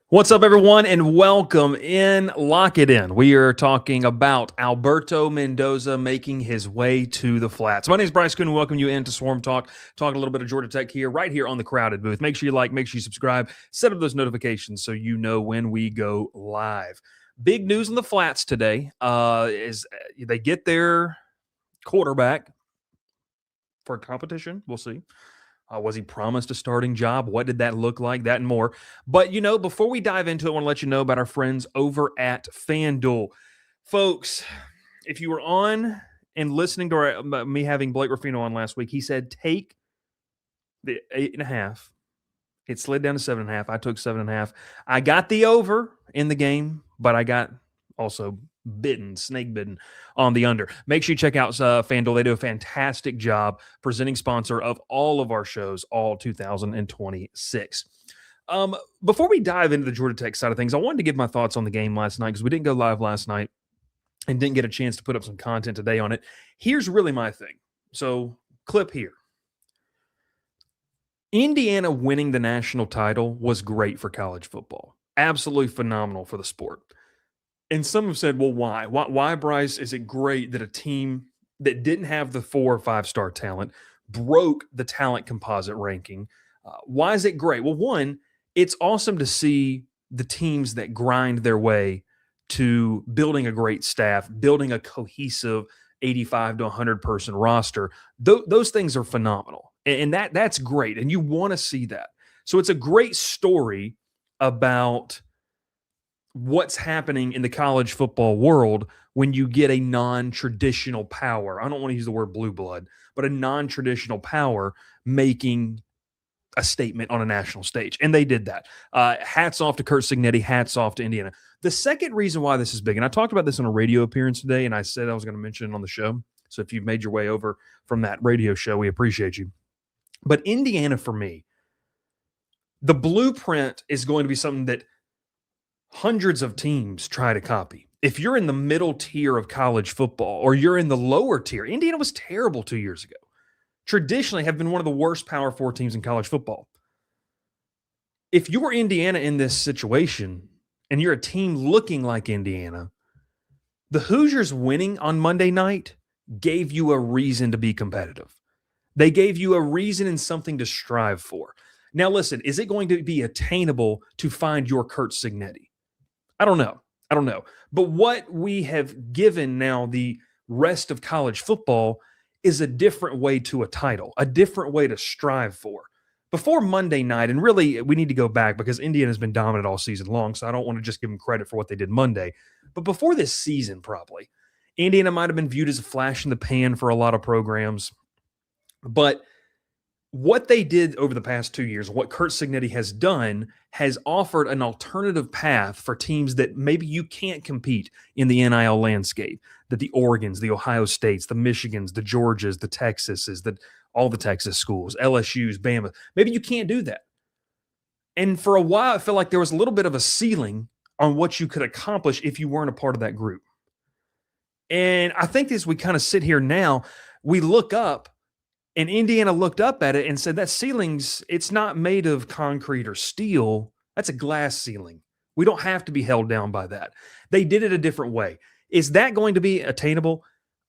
What's up, everyone, and welcome in. Lock it in. We are talking about Alberto Mendoza making his way to the Flats. My name is Bryce Coon, and welcome you into Swarm Talk. Talking a little bit of Georgia Tech here, right here on the Crowded Booth. Make sure you like, make sure you subscribe, set up those notifications so you know when we go live. Big news in the Flats today is they get their quarterback for a competition. We'll see. Was he promised a starting job? What did that look like? That and more. But, before we dive into it, I want to let you know about our friends over at FanDuel. Folks, if you were on and listening to me having Blake Ruffino on last week, he said take the 8.5. It slid down to 7.5. I took 7.5. I got the over in the game, but I got also snake bitten on the under. Make sure you check out FanDuel. They do a fantastic job, presenting sponsor of all of our shows, all 2026. Before we dive into the Georgia Tech side of things, I wanted to give my thoughts on the game last night because we didn't go live last night and didn't get a chance to put up some content today on it. Here's really my thing. So, clip here. Indiana winning the national title was great for college football. Absolutely phenomenal for the sport. And some have said, well, why? Why, Bryce, is it great that a team that didn't have the 4 or 5-star talent broke the talent composite ranking? Why is it great? Well, one, it's awesome to see the teams that grind their way to building a great staff, building a cohesive 85 to 100-person roster. Those things are phenomenal. And that's great. And you want to see that. So it's a great story about what's happening in the college football world when you get a non-traditional power. I don't want to use the word blue blood, but a non-traditional power making a statement on a national stage. And they did that. Hats off to Curt Cignetti. Hats off to Indiana. The second reason why this is big, and I talked about this on a radio appearance today, and I said I was going to mention it on the show. So if you've made your way over from that radio show, we appreciate you. But Indiana, for me, the blueprint is going to be something that hundreds of teams try to copy. If you're in the middle tier of college football or you're in the lower tier, Indiana was terrible 2 years ago. Traditionally have been one of the worst Power 4 teams in college football. If you were Indiana in this situation and you're a team looking like Indiana, the Hoosiers winning on Monday night gave you a reason to be competitive. They gave you a reason and something to strive for. Now, listen, is it going to be attainable to find your Curt Cignetti? I don't know. But what we have given now the rest of college football is a different way to a title, a different way to strive for. Before Monday night, and really we need to go back because Indiana has been dominant all season long, so I don't want to just give them credit for what they did Monday. But before this season, probably, Indiana might have been viewed as a flash in the pan for a lot of programs. But what they did over the past 2 years, what Curt Cignetti has done, has offered an alternative path for teams that maybe you can't compete in the NIL landscape, that the Oregons, the Ohio States, the Michigans, the Georgias, the Texases, all the Texas schools, LSUs, Bama, maybe you can't do that. And for a while, I felt like there was a little bit of a ceiling on what you could accomplish if you weren't a part of that group. And I think as we kind of sit here now, we look up, and Indiana looked up at it and said, that ceiling's, it's not made of concrete or steel. That's a glass ceiling. We don't have to be held down by that. They did it a different way. Is that going to be attainable?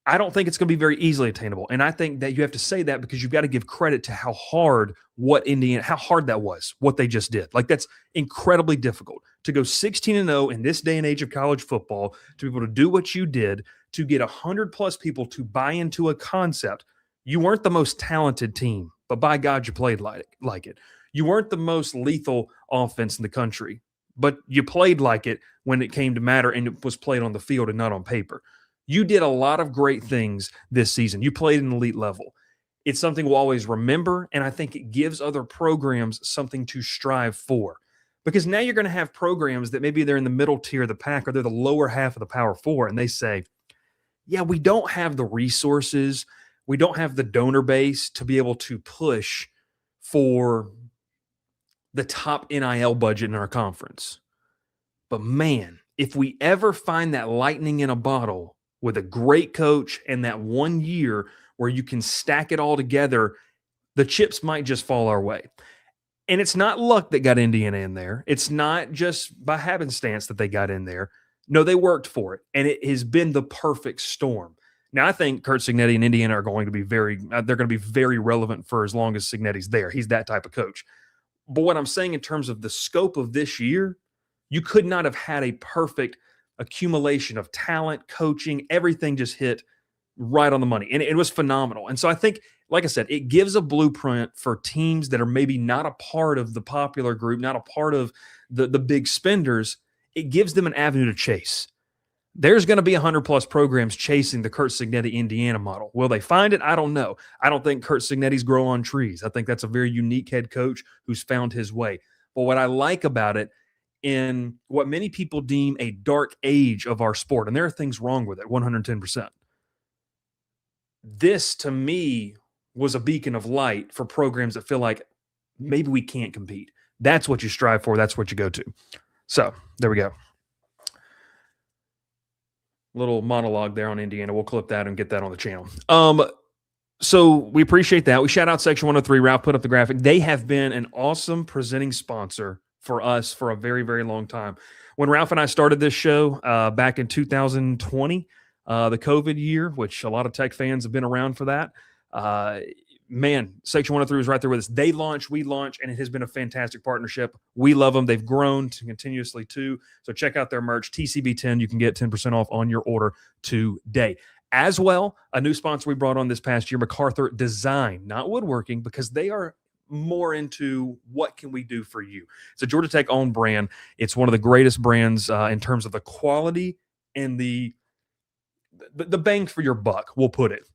I don't think it's going to be very easily attainable. And I think that you have to say that because you've got to give credit to how hard that was, what they just did. Like, that's incredibly difficult to go 16-0 in this day and age of college football, to be able to do what you did, to get 100+ people to buy into a concept. You weren't the most talented team, but by God, you played like it. You weren't the most lethal offense in the country, but you played like it when it came to matter, and it was played on the field and not on paper. You did a lot of great things this season. You played at an elite level. It's something we'll always remember, and I think it gives other programs something to strive for. Because now you're going to have programs that maybe they're in the middle tier of the pack or they're the lower half of the Power 4, and they say, yeah, we don't have the resources, we don't have the donor base to be able to push for the top NIL budget in our conference. But man, if we ever find that lightning in a bottle with a great coach and that 1 year where you can stack it all together, the chips might just fall our way. And it's not luck that got Indiana in there. It's not just by happenstance that they got in there. No, they worked for it, and it has been the perfect storm. Now, I think Kurt Cignetti and Indiana are going to be they're going to be very relevant for as long as Cignetti's there. He's that type of coach. But what I'm saying in terms of the scope of this year, you could not have had a perfect accumulation of talent, coaching, everything just hit right on the money. And it was phenomenal. And so I think, like I said, it gives a blueprint for teams that are maybe not a part of the popular group, not a part of the big spenders. It gives them an avenue to chase. There's going to be 100-plus programs chasing the Kurt Cignetti Indiana model. Will they find it? I don't know. I don't think Kurt Cignetti's grow on trees. I think that's a very unique head coach who's found his way. But what I like about it, in what many people deem a dark age of our sport, and there are things wrong with it, 110%. This, to me, was a beacon of light for programs that feel like maybe we can't compete. That's what you strive for. That's what you go to. So there we go. Little monologue there on Indiana. We'll clip that and get that on the channel. So we appreciate that. We shout out Section 103. Ralph put up the graphic. They have been an awesome presenting sponsor for us for a very, very long time. When Ralph and I started this show back in 2020, the COVID year, which a lot of tech fans have been around for that, Section 103 was right there with us. They launched, we launched, and it has been a fantastic partnership. We love them. They've grown continuously too. So check out their merch, TCB10. You can get 10% off on your order today. As well, a new sponsor we brought on this past year, MacArthur Design, not woodworking, because they are more into what can we do for you. It's a Georgia Tech owned brand. It's one of the greatest brands in terms of the quality and the bang for your buck, we'll put it.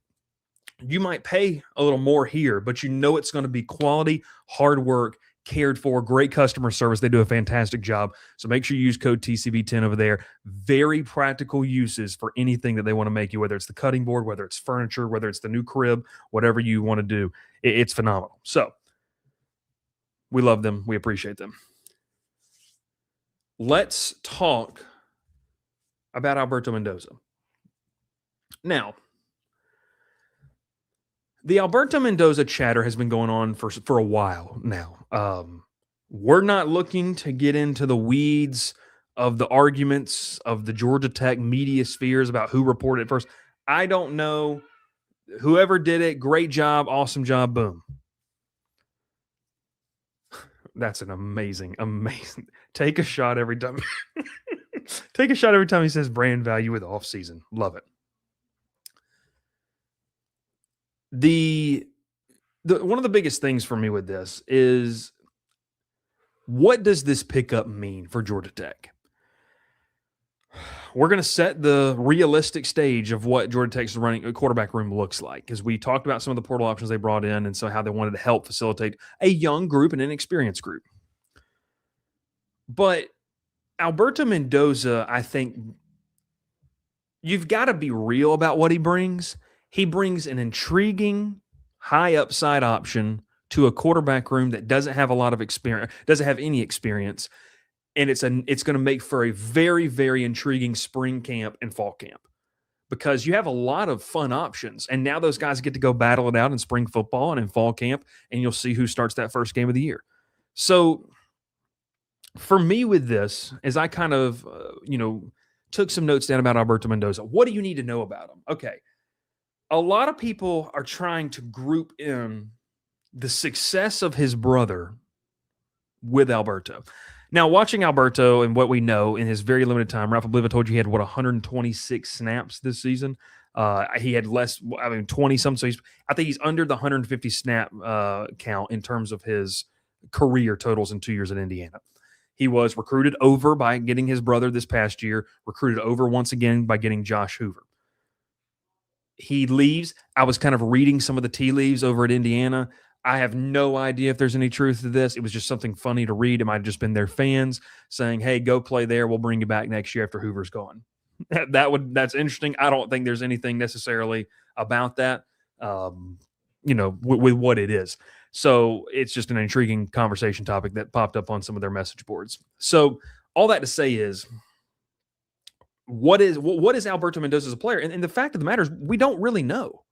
You might pay a little more here, but you know it's going to be quality, hard work, cared for, great customer service. They do a fantastic job. So make sure you use code TCB10 over there. Very practical uses for anything that they want to make you, whether it's the cutting board, whether it's furniture, whether it's the new crib, whatever you want to do. It's phenomenal. So we love them. We appreciate them. Let's talk about Alberto Mendoza. Now, the Alberto Mendoza chatter has been going on for a while now. We're not looking to get into the weeds of the arguments of the Georgia Tech media spheres about who reported it first. I don't know. Whoever did it, great job, awesome job, boom. That's an amazing. Take a shot every time. Take a shot every time he says brand value with off season. Love it. The one of the biggest things for me with this is, what does this pickup mean for Georgia Tech? We're going to set the realistic stage of what Georgia Tech's running a quarterback room looks like, because we talked about some of the portal options they brought in and so how they wanted to help facilitate a young group and an experienced group. But Alberto Mendoza, I think you've got to be real about what he brings. He brings an intriguing, high upside option to a quarterback room that doesn't have a lot of experience, doesn't have any experience, and it's going to make for a very, very intriguing spring camp and fall camp, because you have a lot of fun options, and now those guys get to go battle it out in spring football and in fall camp, and you'll see who starts that first game of the year. So for me with this, as I kind of took some notes down about Alberto Mendoza, what do you need to know about him? Okay. A lot of people are trying to group in the success of his brother with Alberto. Now, watching Alberto and what we know in his very limited time, Ralph, I believe I told you he had, 126 snaps this season. He had less, 20-some. So I think he's under the 150 snap count in terms of his career totals in 2 years at Indiana. He was recruited over by getting his brother this past year, recruited over once again by getting Josh Hoover. He leaves. I was kind of reading some of the tea leaves over at Indiana. I have no idea if there's any truth to this. It was just something funny to read. It might have just been their fans saying, hey, go play there. We'll bring you back next year after Hoover's gone. That's interesting. I don't think there's anything necessarily about that, with what it is. So it's just an intriguing conversation topic that popped up on some of their message boards. So all that to say is, what is Alberto Mendoza as a player? And the fact of the matter is, we don't really know.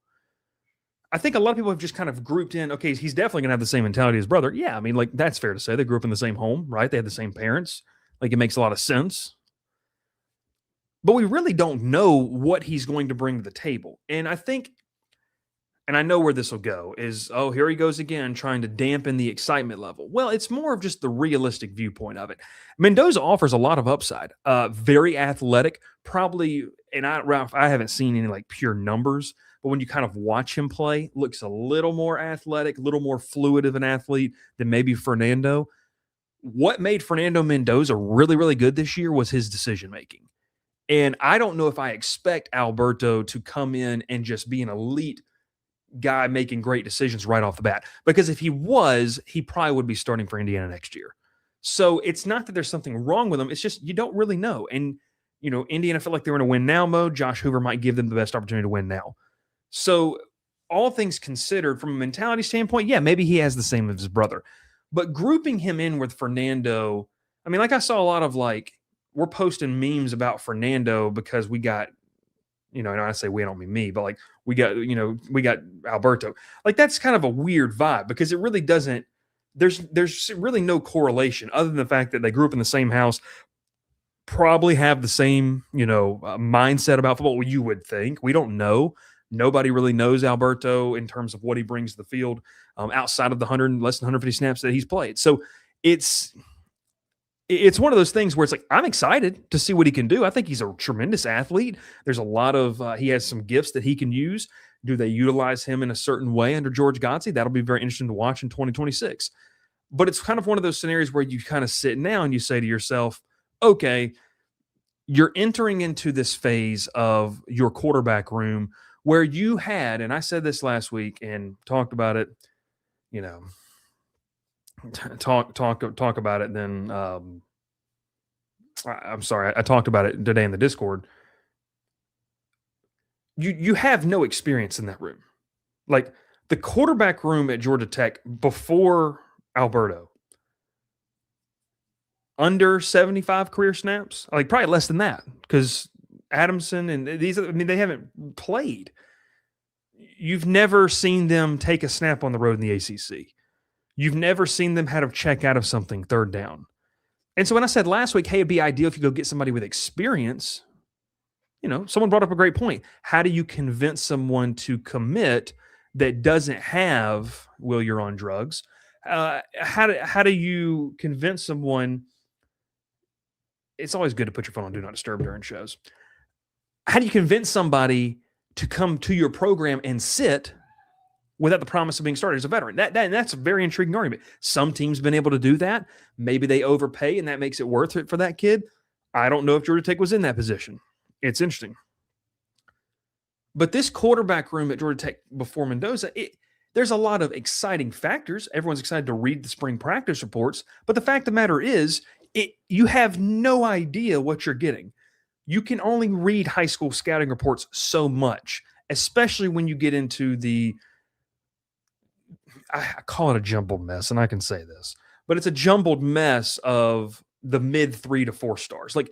I think a lot of people have just kind of grouped in, okay, he's definitely going to have the same mentality as brother. Yeah, I mean, like, that's fair to say. They grew up in the same home, right? They had the same parents. Like, it makes a lot of sense. But we really don't know what he's going to bring to the table. And I think, and I know where this will go, is, oh, here he goes again, trying to dampen the excitement level. Well, it's more of just the realistic viewpoint of it. Mendoza offers a lot of upside, very athletic, probably, and Ralph, I haven't seen any like pure numbers, but when you kind of watch him play, looks a little more athletic, a little more fluid of an athlete than maybe Fernando. What made Fernando Mendoza really, really good this year was his decision making. And I don't know if I expect Alberto to come in and just be an elite guy making great decisions right off the bat. Because if he was, he probably would be starting for Indiana next year. So it's not that there's something wrong with him. It's just you don't really know. And, Indiana felt like they were in a win now mode. Josh Hoover might give them the best opportunity to win now. So all things considered, from a mentality standpoint, yeah, maybe he has the same as his brother. But grouping him in with Fernando, I mean, like I saw a lot of we're posting memes about Fernando because we got, and I say we, don't mean me, but we got Alberto. Like, that's kind of a weird vibe because it really doesn't, there's really no correlation other than the fact that they grew up in the same house, probably have the same, mindset about football. Well, you would think. We don't know. Nobody really knows Alberto in terms of what he brings to the field outside of the less than 150 snaps that he's played. So it's one of those things where it's like, I'm excited to see what he can do. I think he's a tremendous athlete. There's a lot of, he has some gifts that he can use. Do they utilize him in a certain way under George Godsey? That'll be very interesting to watch in 2026. But it's kind of one of those scenarios where you kind of sit now and you say to yourself, okay, you're entering into this phase of your quarterback room where you had, and I said this last week and talked about it, talk about it. Then I'm sorry, I talked about it today in the Discord. You have no experience in that room. Like, the quarterback room at Georgia Tech before Alberto, under 75 career snaps, like probably less than that, because Adamson and these, I mean, they haven't played. You've never seen them take a snap on the road in the ACC. You've never seen them have to check out of something third down. And so when I said last week, hey, it'd be ideal if you go get somebody with experience, someone brought up a great point. How do you convince someone to commit that doesn't have, Will, you're on drugs? How do you convince someone? It's always good to put your phone on Do Not Disturb during shows. How do you convince somebody to come to your program and sit without the promise of being started as a veteran? That's a very intriguing argument. Some teams have been able to do that. Maybe they overpay, and that makes it worth it for that kid. I don't know if Georgia Tech was in that position. It's interesting. But this quarterback room at Georgia Tech before Mendoza, there's a lot of exciting factors. Everyone's excited to read the spring practice reports. But the fact of the matter is, you have no idea what you're getting. You can only read high school scouting reports so much, especially when you get into I call it a jumbled mess, and I can say this, but it's a jumbled mess of the mid 3 to 4 stars. Like,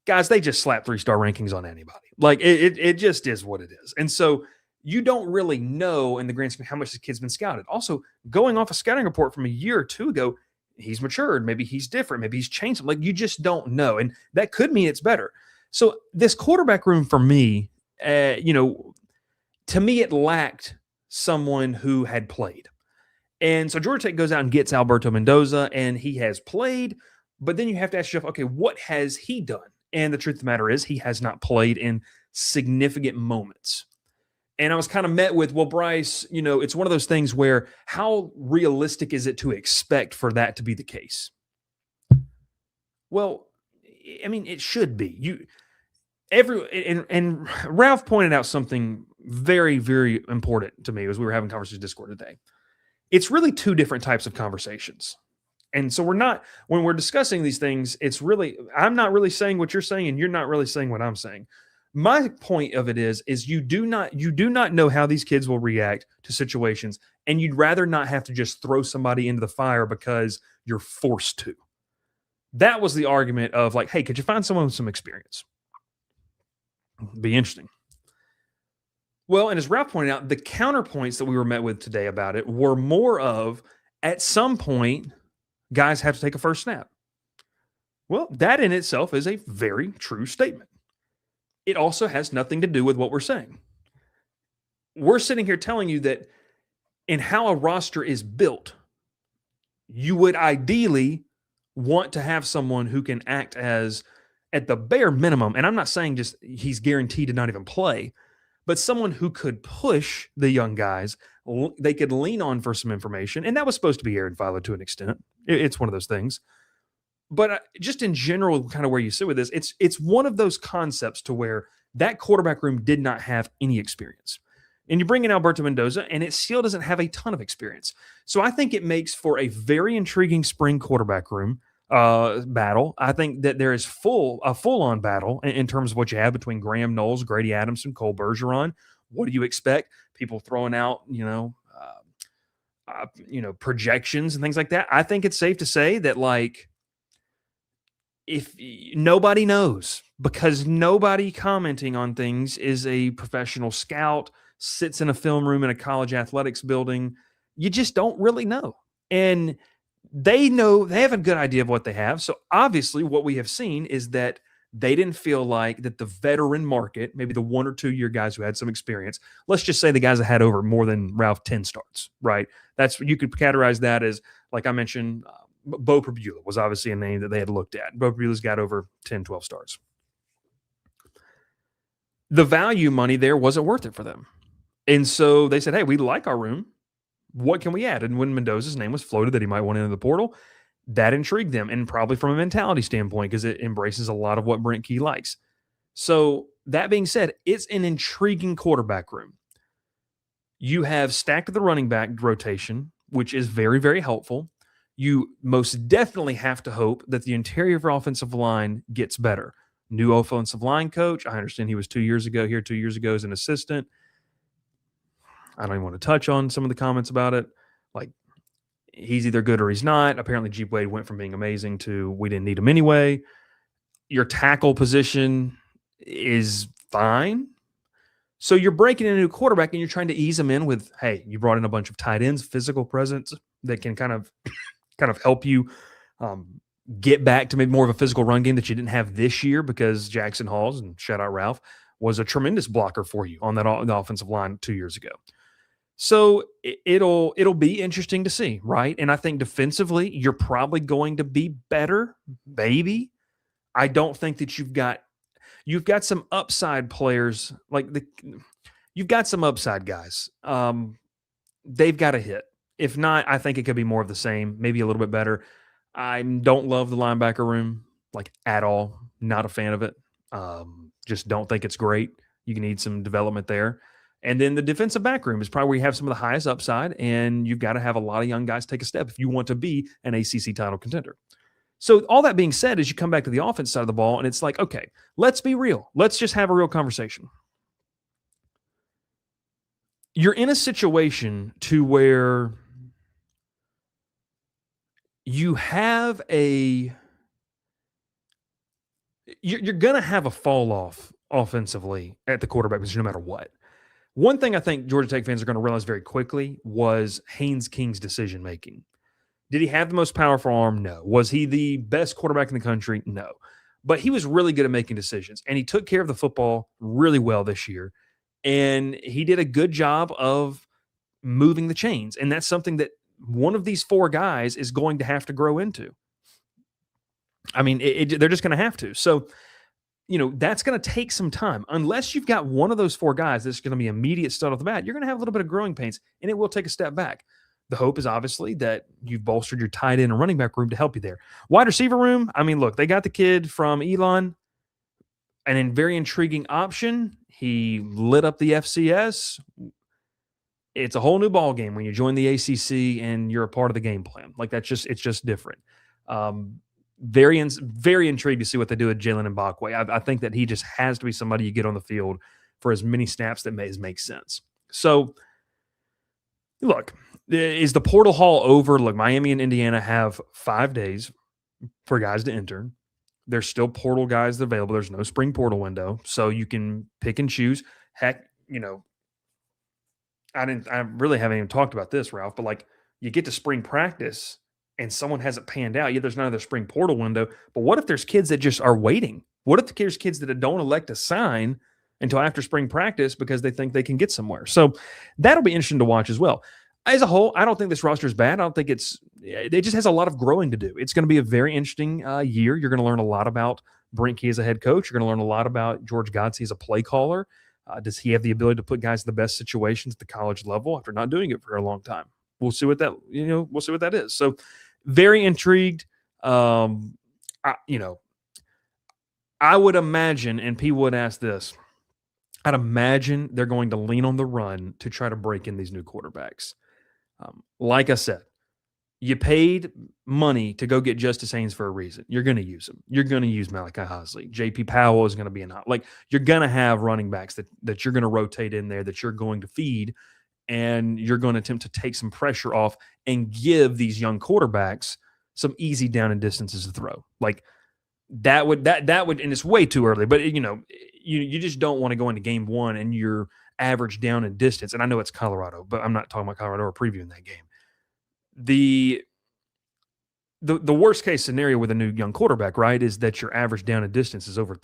guys, they just slap 3-star rankings on anybody. Like, it just is what it is. And so you don't really know in the grand scheme how much the kid's been scouted. Also, going off a scouting report from a year or two ago, he's matured. Maybe he's different. Maybe he's changed. Like, you just don't know. And that could mean it's better. So this quarterback room for me, to me, it lacked someone who had played. And so Georgia Tech goes out and gets Alberto Mendoza, and he has played. But then you have to ask yourself, okay, what has he done? And the truth of the matter is, he has not played in significant moments. And I was kind of met with, well, Bryce, it's one of those things where how realistic is it to expect for that to be the case? Well, I mean, it should be. And Ralph pointed out something very, very important to me as we were having conversations in Discord today. It's really two different types of conversations. And so when we're discussing these things, I'm not really saying what you're saying, and you're not really saying what I'm saying. My point of it is you do not know how these kids will react to situations, and you'd rather not have to just throw somebody into the fire because you're forced to. That was the argument of like, hey, could you find someone with some experience? Be interesting. Well, and as Ralph pointed out, the counterpoints that we were met with today about it were more of, at some point, guys have to take a first snap. Well, that in itself is a very true statement. It also has nothing to do with what we're saying. We're sitting here telling you that in how a roster is built, you would ideally want to have someone who can act as, at the bare minimum, and I'm not saying just he's guaranteed to not even play, but someone who could push the young guys. They could lean on for some information, and that was supposed to be Aaron Philo to an extent. It's one of those things. But just in general, kind of where you sit with this, it's one of those concepts to where that quarterback room did not have any experience. And you bring in Alberto Mendoza, and it still doesn't have a ton of experience. So I think it makes for a very intriguing spring quarterback room battle. I think that there is a full-on battle in terms of what you have between Graham Knowles, Grady Adamson, Cole Bergeron. What do you expect? People throwing out, projections and things like that. I think it's safe to say that, like, if nobody knows, because nobody commenting on things is a professional scout, sits in a film room in a college athletics building, you just don't really know. And they know, they have a good idea of what they have. So obviously what we have seen is that they didn't feel like that the veteran market, maybe the 1 or 2 year guys who had some experience, let's just say the guys that had over more than Ralph 10 starts, right? That's, you could categorize that as, like I mentioned, Bo Prabula was obviously a name that they had looked at. Bo Prabula's got over 10, 12 starts. The value money there wasn't worth it for them. And so they said, hey, we like our room. What can we add? And when Mendoza's name was floated that he might want into the portal, that intrigued them, and probably from a mentality standpoint, because it embraces a lot of what Brent Key likes. So that being said, it's an intriguing quarterback room. You have stacked the running back rotation, which is very, very helpful. You most definitely have to hope that the interior of your offensive line gets better. New offensive line coach. I understand he was 2 years ago here, 2 years ago as an assistant. I don't even want to touch on some of the comments about it. Like, he's either good or he's not. Apparently, Jeep Wade went from being amazing to we didn't need him anyway. Your tackle position is fine. So you're breaking in a new quarterback and you're trying to ease him in with, hey, you brought in a bunch of tight ends, physical presence that can kind of help you get back to maybe more of a physical run game that you didn't have this year, because Jackson Halls, and shout out Ralph, was a tremendous blocker for you on the offensive line 2 years ago. So it'll be interesting to see, right? And I think defensively, you're probably going to be better, maybe. I don't think that you've got some upside players, you've got some upside guys. They've got to hit. If not, I think it could be more of the same, maybe a little bit better. I don't love the linebacker room, like, at all. Not a fan of it. Just don't think it's great. You need some development there. And then the defensive back room is probably where you have some of the highest upside, and you've got to have a lot of young guys take a step if you want to be an ACC title contender. So all that being said, is you come back to the offense side of the ball, and it's like, okay, let's be real. Let's just have a real conversation. You're in a situation to where you have you're going to have a fall off offensively at the quarterback position no matter what. One thing I think Georgia Tech fans are going to realize very quickly was Haynes King's decision making. Did he have the most powerful arm? No. Was he the best quarterback in the country? No. But he was really good at making decisions, and he took care of the football really well this year, and he did a good job of moving the chains, and that's something that one of these 4 guys is going to have to grow into. I mean, they're just going to have to. So, that's going to take some time. Unless you've got one of those 4 guys that's going to be immediate stud off the bat, you're going to have a little bit of growing pains, and it will take a step back. The hope is obviously that you've bolstered your tight end and running back room to help you there. Wide receiver room, I mean, look, they got the kid from Elon, and a very intriguing option. He lit up the FCS. It's a whole new ball game when you join the ACC and you're a part of the game plan. Like, it's just different. Very intrigued to see what they do with Jalen Mbakwe. I think that he just has to be somebody you get on the field for as many snaps that make sense. So, look, is the portal haul over? Look, Miami and Indiana have 5 days for guys to enter. There's still portal guys available. There's no spring portal window, so you can pick and choose. Heck, I really haven't even talked about this, Ralph, but like you get to spring practice and someone hasn't panned out. Yeah, there's not another spring portal window, but what if there's kids that just are waiting? What if there's kids that don't elect to sign until after spring practice because they think they can get somewhere? So that'll be interesting to watch as well. As a whole, I don't think this roster is bad. I don't think it just has a lot of growing to do. It's going to be a very interesting year. You're going to learn a lot about Brent Key as a head coach. You're going to learn a lot about George Godsey as a play caller. Does he have the ability to put guys in the best situations at the college level after not doing it for a long time? We'll see what that is. So very intrigued. I would imagine, and P would ask this, I'd imagine they're going to lean on the run to try to break in these new quarterbacks. Like I said, you paid money to go get Justice Haynes for a reason. You're going to use him. You're going to use Malachi Hosley. J.P. Powell is going to be you're going to have running backs that you're going to rotate in there, that you're going to feed, and you're going to attempt to take some pressure off and give these young quarterbacks some easy down and distances to throw. Like that would, and it's way too early, but you just don't want to go into game one and you're average down and distance. And I know it's Colorado, but I'm not talking about Colorado or previewing that game. The worst case scenario with a new young quarterback, right, is that your average down and distance is over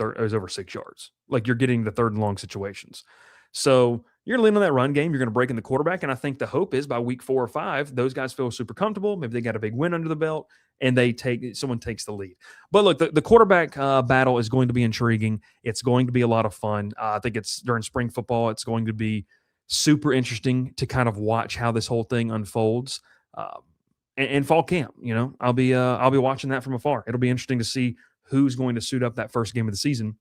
6 yards. Like you're getting the third and long situations. So you're going to lean on that run game. You're going to break in the quarterback. And I think the hope is by week 4 or 5, those guys feel super comfortable. Maybe they got a big win under the belt and someone takes the lead. But look, the quarterback battle is going to be intriguing. It's going to be a lot of fun. I think it's during spring football. It's going to be super interesting to kind of watch how this whole thing unfolds. And fall camp, I'll be watching that from afar. It'll be interesting to see who's going to suit up that first game of the season,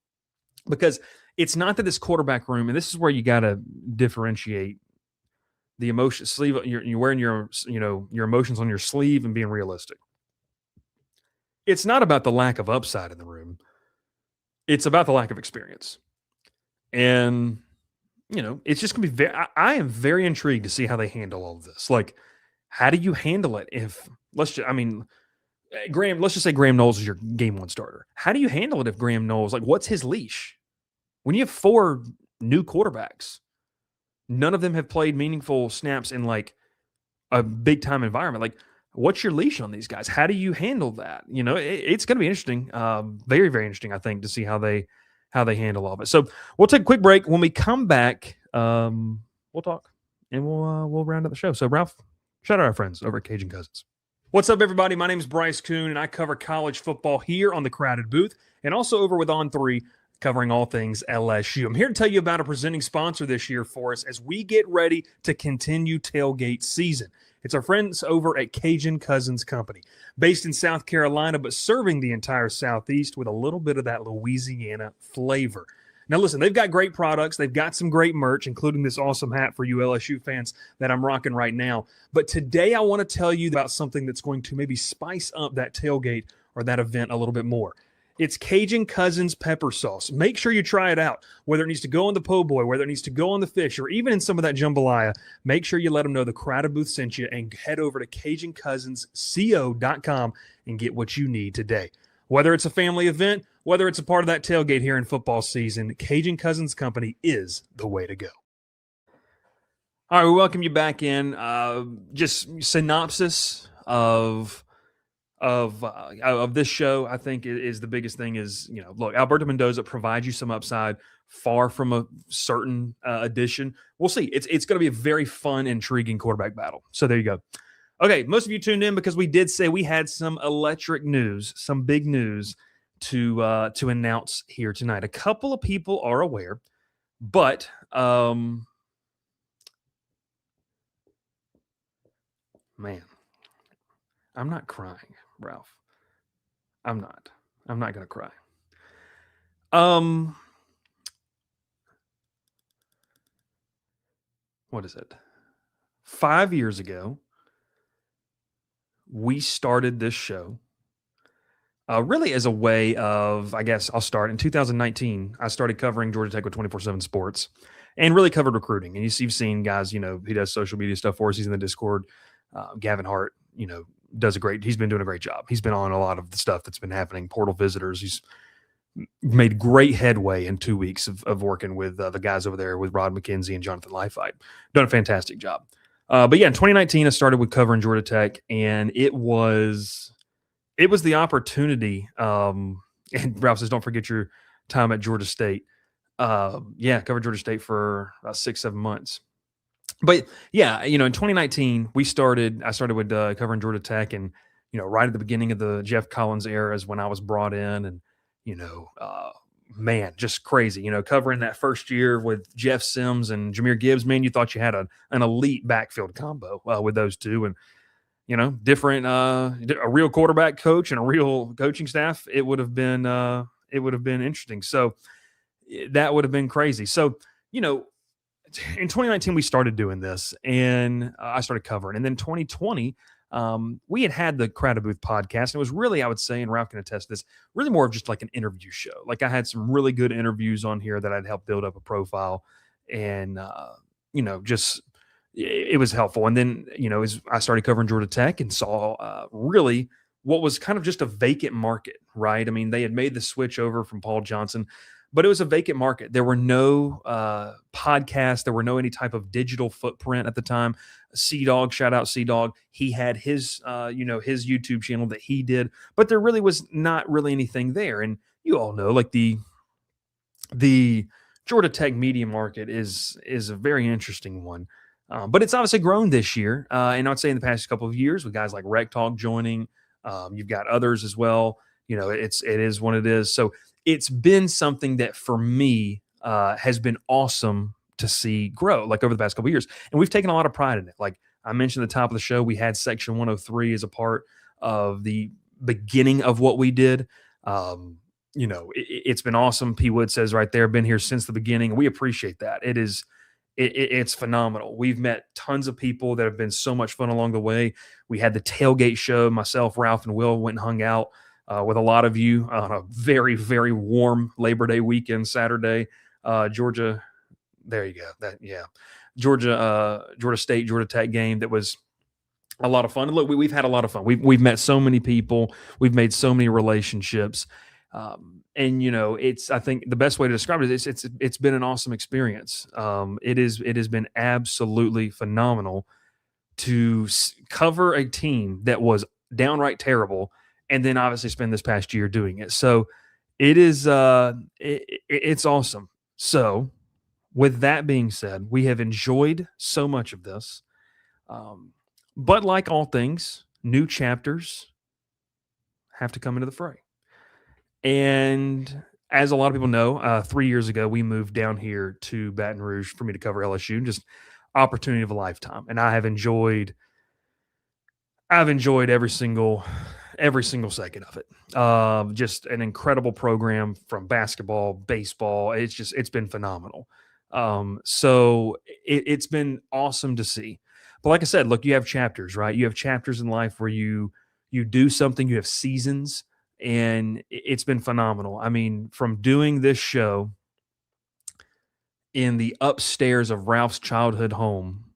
because it's not that this quarterback room, and this is where you got to differentiate the emotion sleeve. You're wearing your emotions on your sleeve and being realistic. It's not about the lack of upside in the room. It's about the lack of experience. And, it's just going to be I am very intrigued to see how they handle all of this. Like, how do you handle it if, let's just say Graham Knowles is your game one starter. How do you handle it if Graham Knowles, what's his leash? When you have 4 new quarterbacks, none of them have played meaningful snaps in a big time environment. What's your leash on these guys? How do you handle that? It's going to be interesting. Very, very interesting, I think, to see how they handle all of it. So we'll take a quick break. When we come back, we'll talk and we'll round up the show. So Ralph, shout out our friends over at Cajun Cousins. What's up, everybody? My name is Bryce Kuhn, and I cover college football here on the Crowded Booth and also over with On 3, covering all things LSU. I'm here to tell you about a presenting sponsor this year for us as we get ready to continue tailgate season. It's our friends over at Cajun Cousins Company, based in South Carolina, but serving the entire Southeast with a little bit of that Louisiana flavor. Now, listen, they've got great products. They've got some great merch, including this awesome hat for you LSU fans that I'm rocking right now. But today I want to tell you about something that's going to maybe spice up that tailgate or that event a little bit more. It's Cajun Cousins pepper sauce. Make sure you try it out. Whether it needs to go on the po' boy, whether it needs to go on the fish, or even in some of that jambalaya, make sure you let them know the Crowded Booth sent you and head over to CajunCousinsCO.com and get what you need today. Whether it's a family event, whether it's a part of that tailgate here in football season, Cajun Cousins Company is the way to go. All right, we welcome you back in. Just synopsis of this show, I think is the biggest thing is, look, Alberto Mendoza provides you some upside, far from a certain addition. We'll see. It's going to be a very fun, intriguing quarterback battle. So there you go. Okay, most of you tuned in because we did say we had some electric news, some big news to announce here tonight. A couple of people are aware, but man, I'm not crying, Ralph. I'm not going to cry. What is it? 5 years ago, we started this show really as a way of, I guess I'll start in 2019. I started covering Georgia Tech with 24/7 Sports and really covered he you've seen guys, he does social media stuff for us. He's in the Discord. Gavin Hart, he's been doing a great job. He's been on a lot of the stuff that's been happening, portal visitors. made great headway in 2 weeks of working with the guys over there with Rod McKenzie and Jonathan Leifheit. Done a fantastic job. But yeah, in 2019, I started with covering Georgia Tech, and it was the opportunity. And Ralph says, don't forget your time at Georgia State. Yeah, covered Georgia State for about 6-7 months. But yeah, in 2019, I started with covering Georgia Tech, and right at the beginning of the Jeff Collins era is when I was brought in, and you know, man, just crazy. Covering that first year with Jeff Sims and Jahmyr Gibbs, man, you thought you had an elite backfield combo with those two, and different a real quarterback coach and a real coaching staff. It would have been interesting. So that would have been crazy. So in 2019 we started doing this, and I started covering, and then 2020 we had the Crowded Booth podcast, and it was really, I would say, and Ralph can attest to this, really more of just like an interview show. Like I had some really good interviews on here that I'd helped build up a profile, and just it was helpful. And then as I started covering Georgia Tech and saw really what was kind of just a vacant market, right? I mean, they had made the switch over from Paul Johnson, but it was a vacant market. There were no podcasts. There were no any type of digital footprint at the time. C-Dog, shout out C-Dog. He had his YouTube channel that he did, but there really was not really anything there. And you all know, like the Georgia Tech media market is a very interesting one. But it's obviously grown this year. And I'd say in the past couple of years with guys like Rec Talk joining, you've got others as well. It is what it is. So it's been something that for me has been awesome to see grow, like over the past couple of years. And we've taken a lot of pride in it. Like I mentioned at the top of the show, we had Section 103 as a part of the beginning of what we did. It's been awesome. P. Wood says right there, been here since the beginning. We appreciate that. It's phenomenal. We've met tons of people that have been so much fun along the way. We had the tailgate show. Myself, Ralph, and Will went and hung out with a lot of you on a very, very warm Labor Day weekend, Saturday. Georgia, there you go. Georgia State, Georgia Tech game that was a lot of fun. And look, we've had a lot of fun. We've met so many people. We've made so many relationships. And I think the best way to describe it is it's been an awesome experience. It has been absolutely phenomenal to cover a team that was downright terrible, and then obviously spend this past year doing it. So it is it's awesome. So with that being said, we have enjoyed so much of this. But like all things, new chapters have to come into the fray. And as a lot of people know, 3 years ago, we moved down here to Baton Rouge for me to cover LSU, just opportunity of a lifetime. And I've enjoyed every single second of it. Just an incredible program from basketball, baseball. It's been phenomenal. So it's been awesome to see. But like I said, look, you have chapters, right? You have chapters in life where you do something, you have seasons, and it's been phenomenal. I mean, from doing this show in the upstairs of Ralph's childhood home,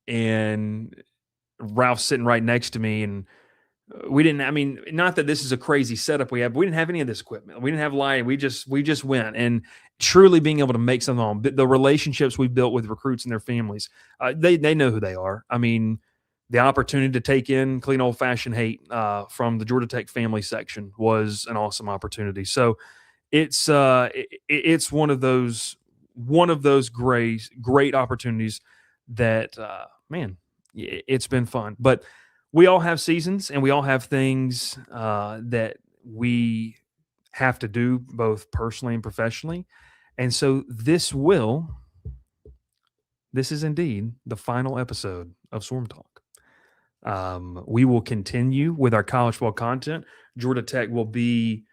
and Ralph sitting right next to me, and not that this is a crazy setup we have, but we didn't have any of this equipment. We didn't have lighting. We just went, and truly being able to make something on the relationships we've built with recruits and their families. They know who they are. I mean, the opportunity to take in clean old fashioned hate from the Georgia Tech family section was an awesome opportunity. So it's one of those great opportunities that man, it's been fun. But we all have seasons, and we all have things that we have to do both personally and professionally. And so this is indeed the final episode of Swarm Talk. We will continue with our college football content. Georgia Tech will be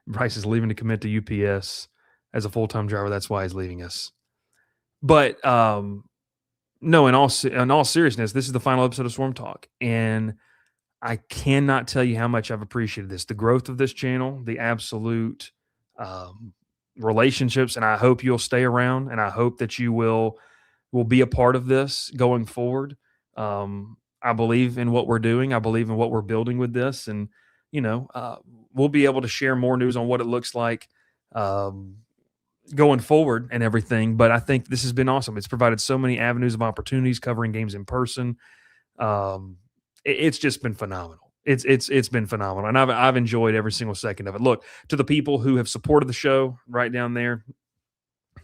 Bryce is leaving to commit to UPS as a full-time driver. That's why he's leaving us. But no, in all seriousness, this is the final episode of Swarm Talk, and I cannot tell you how much I've appreciated this. The growth of this channel, the absolute relationships, and I hope you'll stay around, and I hope that you will be a part of this going forward. I believe in what we're doing. I believe in what we're building with this, and we'll be able to share more news on what it looks like going forward and everything. But I think this has been awesome. It's provided so many avenues of opportunities covering games in person. It's just been phenomenal. It's been phenomenal, and I've enjoyed every single second of it. Look, to the people who have supported the show right down there,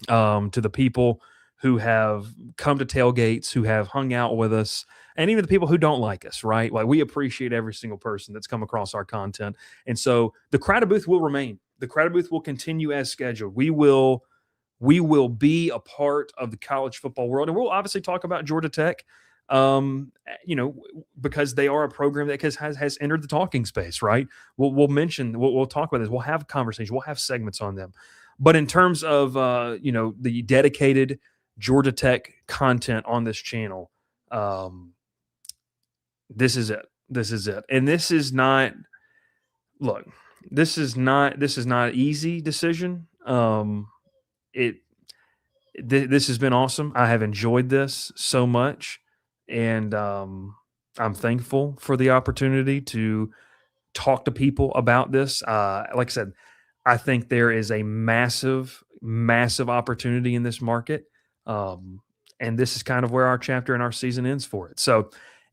to the people who have come to tailgates, who have hung out with us, and even the people who don't like us, right? Like, we appreciate every single person that's come across our content. And so the Crowded Booth will remain. The Crowded Booth will continue as scheduled. We will be a part of the college football world, and we'll obviously talk about Georgia Tech, because they are a program that has entered the talking space, right? We'll talk about this. We'll have conversations. We'll have segments on them. But in terms of, the dedicated Georgia Tech content on this channel, this is it. This is it. And this is not an easy decision. This has been awesome. I have enjoyed this so much. And I'm thankful for the opportunity to talk to people about this. Like I said, I think there is a massive, massive opportunity in this market. And this is kind of where our chapter and our season ends for it. So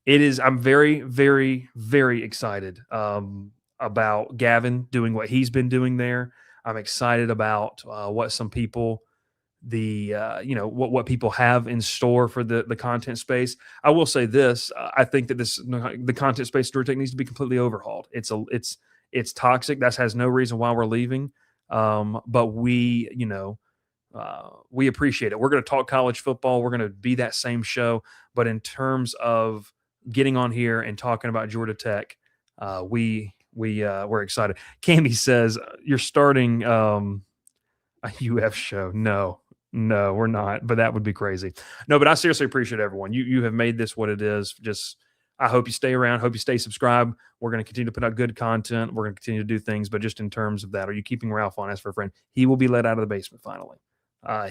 I'm very, very, very excited about Gavin doing what he's been doing there. I'm excited about what some people, what people have in store for the content space. I will say this: I think that the content space Georgia Tech needs to be completely overhauled. It's toxic. That has no reason why we're leaving. But we appreciate it. We're going to talk college football. We're going to be that same show. But in terms of getting on here and talking about Georgia Tech, we're excited. Candy says you're starting a UF show. No, we're not. But that would be crazy. No, but I seriously appreciate everyone. You have made this what it is. I hope you stay around. Hope you stay subscribed. We're going to continue to put out good content. We're going to continue to do things. But just in terms of that, are you keeping Ralph on? As for a friend, he will be let out of the basement finally.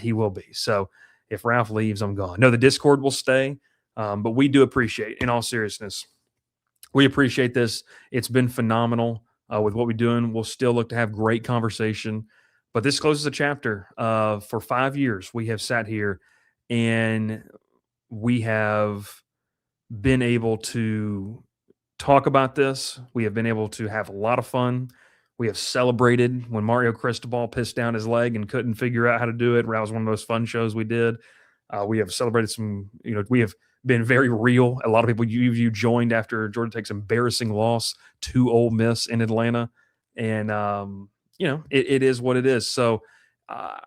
He will be. So if Ralph leaves, I'm gone. No, the Discord will stay. But we do appreciate, in all seriousness, we appreciate this. It's been phenomenal with what we're doing. We'll still look to have great conversation. But this closes a chapter. For 5 years, we have sat here and we have been able to talk about this. We have been able to have a lot of fun. We have celebrated when Mario Cristobal pissed down his leg and couldn't figure out how to do it. That was one of the most fun shows we did. We have celebrated we have been very real. A lot of people, you joined after Georgia Tech's embarrassing loss to Ole Miss in Atlanta. And, it is what it is. So I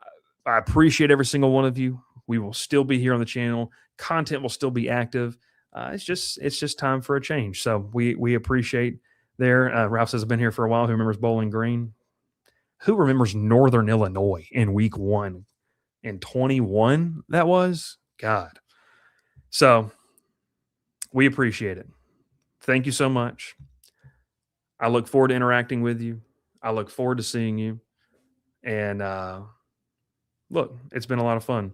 appreciate every single one of you. We will still be here on the channel. Content will still be active. It's just time for a change. So we appreciate there. Ralph says, I've been here for a while. Who remembers Bowling Green? Who remembers Northern Illinois in week 1 in 21? That was God. So we appreciate it. Thank you so much. I look forward to interacting with you. I look forward to seeing you. And look, it's been a lot of fun.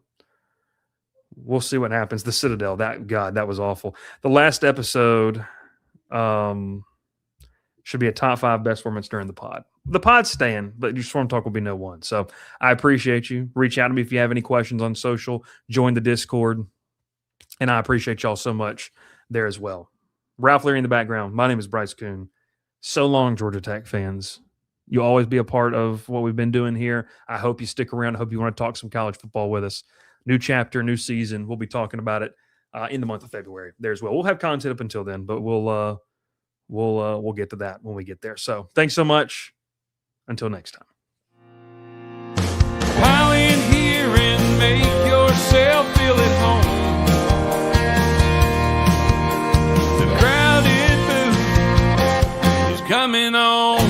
We'll see what happens. The Citadel, that was awful. The last episode should be a top 5 best performance during the pod. The pod's staying, but your Swarm Talk will be no one. So I appreciate you. Reach out to me if you have any questions on social. Join the Discord. And I appreciate y'all so much there as well. Ralph Leary in the background. My name is Bryce Kuhn. So long, Georgia Tech fans. You'll always be a part of what we've been doing here. I hope you stick around. I hope you want to talk some college football with us. New chapter, new season. We'll be talking about it in the month of February there as well. We'll have content up until then, but we'll get to that when we get there. So thanks so much. Until next time. Pile in here and make yourself feel at home. The Crowded Booth is coming on.